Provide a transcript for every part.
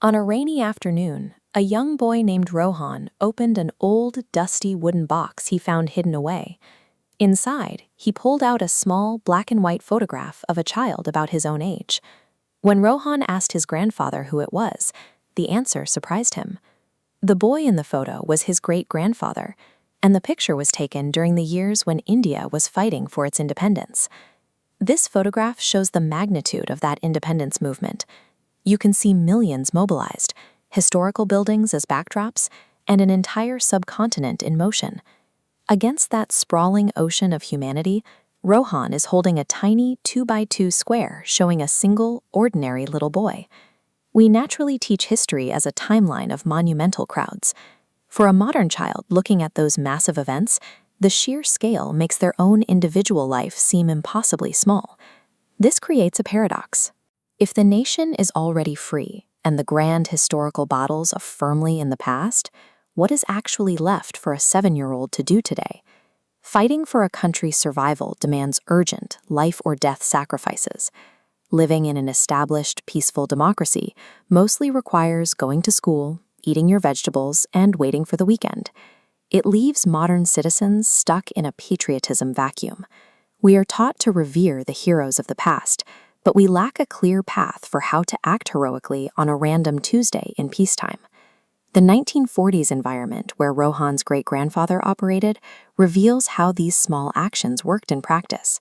On a rainy afternoon, a young boy named Rohan opened an old, dusty wooden box he found hidden away. Inside, he pulled out a small black and white photograph of a child about his own age. When Rohan asked his grandfather who it was, the answer surprised him. The boy in the photo was his great-grandfather, and the picture was taken during the years when India was fighting for its independence. This photograph shows the magnitude of that independence movement. You can see millions mobilized, historical buildings as backdrops, and an entire subcontinent in motion. Against that sprawling ocean of humanity, Rohan is holding a tiny 2x2 square showing a single, ordinary little boy. We naturally teach history as a timeline of monumental crowds. For a modern child looking at those massive events, the sheer scale makes their own individual life seem impossibly small. This creates a paradox. If the nation is already free and the grand historical battles are firmly in the past, what is actually left for a 7-year-old to do today? Fighting for a country's survival demands urgent, life-or-death sacrifices. Living in an established, peaceful democracy mostly requires going to school, eating your vegetables, and waiting for the weekend. It leaves modern citizens stuck in a patriotism vacuum. We are taught to revere the heroes of the past, but we lack a clear path for how to act heroically on a random Tuesday in peacetime. The 1940s environment where Rohan's great-grandfather operated reveals how these small actions worked in practice.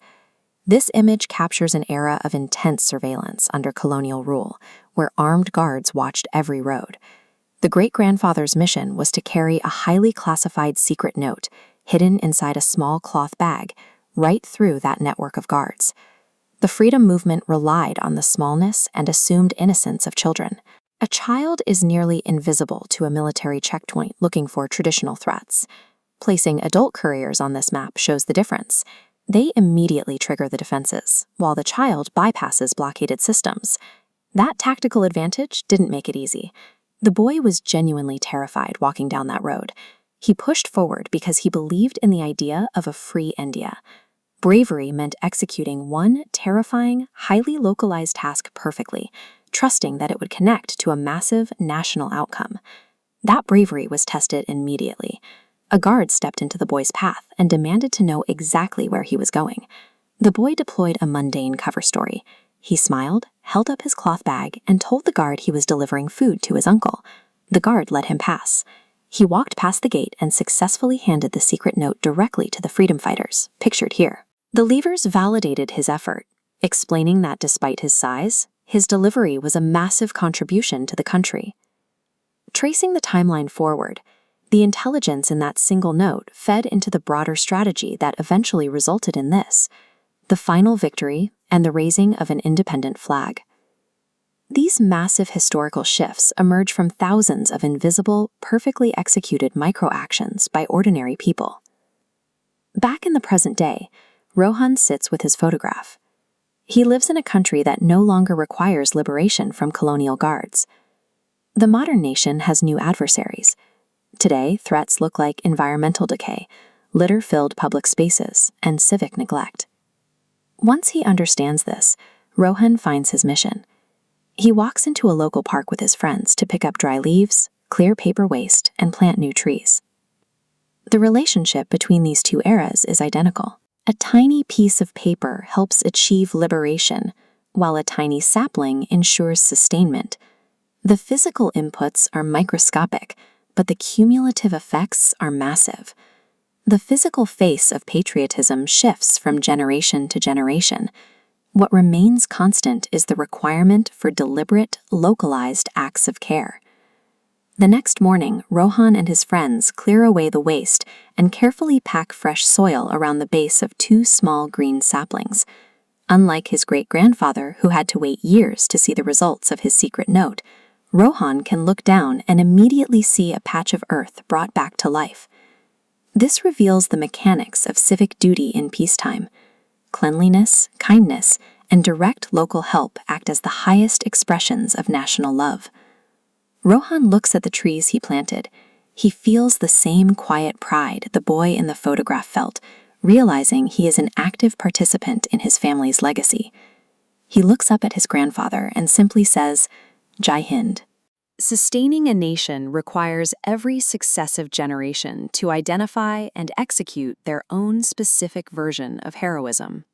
This image captures an era of intense surveillance under colonial rule, where armed guards watched every road. The great-grandfather's mission was to carry a highly classified secret note, hidden inside a small cloth bag, right through that network of guards. The freedom movement relied on the smallness and assumed innocence of children. A child is nearly invisible to a military checkpoint looking for traditional threats. Placing adult couriers on this map shows the difference. They immediately trigger the defenses, while the child bypasses blockaded systems. That tactical advantage didn't make it easy. The boy was genuinely terrified walking down that road. He pushed forward because he believed in the idea of a free India. Bravery meant executing one terrifying, highly localized task perfectly, trusting that it would connect to a massive national outcome. That bravery was tested immediately. A guard stepped into the boy's path and demanded to know exactly where he was going. The boy deployed a mundane cover story. He smiled, held up his cloth bag, and told the guard he was delivering food to his uncle. The guard let him pass. He walked past the gate and successfully handed the secret note directly to the freedom fighters, pictured here. The leavers validated his effort, explaining that despite his size, his delivery was a massive contribution to the country. Tracing the timeline forward, the intelligence in that single note fed into the broader strategy that eventually resulted in this: the final victory and the raising of an independent flag. These massive historical shifts emerge from thousands of invisible, perfectly executed micro-actions by ordinary people. Back in the present day, Rohan sits with his photograph. He lives in a country that no longer requires liberation from colonial guards. The modern nation has new adversaries. Today, threats look like environmental decay, litter-filled public spaces, and civic neglect. Once he understands this, Rohan finds his mission. He walks into a local park with his friends to pick up dry leaves, clear paper waste, and plant new trees. The relationship between these two eras is identical. A tiny piece of paper helps achieve liberation, while a tiny sapling ensures sustainment. The physical inputs are microscopic, but the cumulative effects are massive. The physical face of patriotism shifts from generation to generation. What remains constant is the requirement for deliberate, localized acts of care. The next morning, Rohan and his friends clear away the waste and carefully pack fresh soil around the base of 2 small green saplings. Unlike his great-grandfather, who had to wait years to see the results of his secret note, Rohan can look down and immediately see a patch of earth brought back to life. This reveals the mechanics of civic duty in peacetime. Cleanliness, kindness, and direct local help act as the highest expressions of national love. Rohan looks at the trees he planted. He feels the same quiet pride the boy in the photograph felt, realizing he is an active participant in his family's legacy. He looks up at his grandfather and simply says, "Jai Hind." Sustaining a nation requires every successive generation to identify and execute their own specific version of heroism.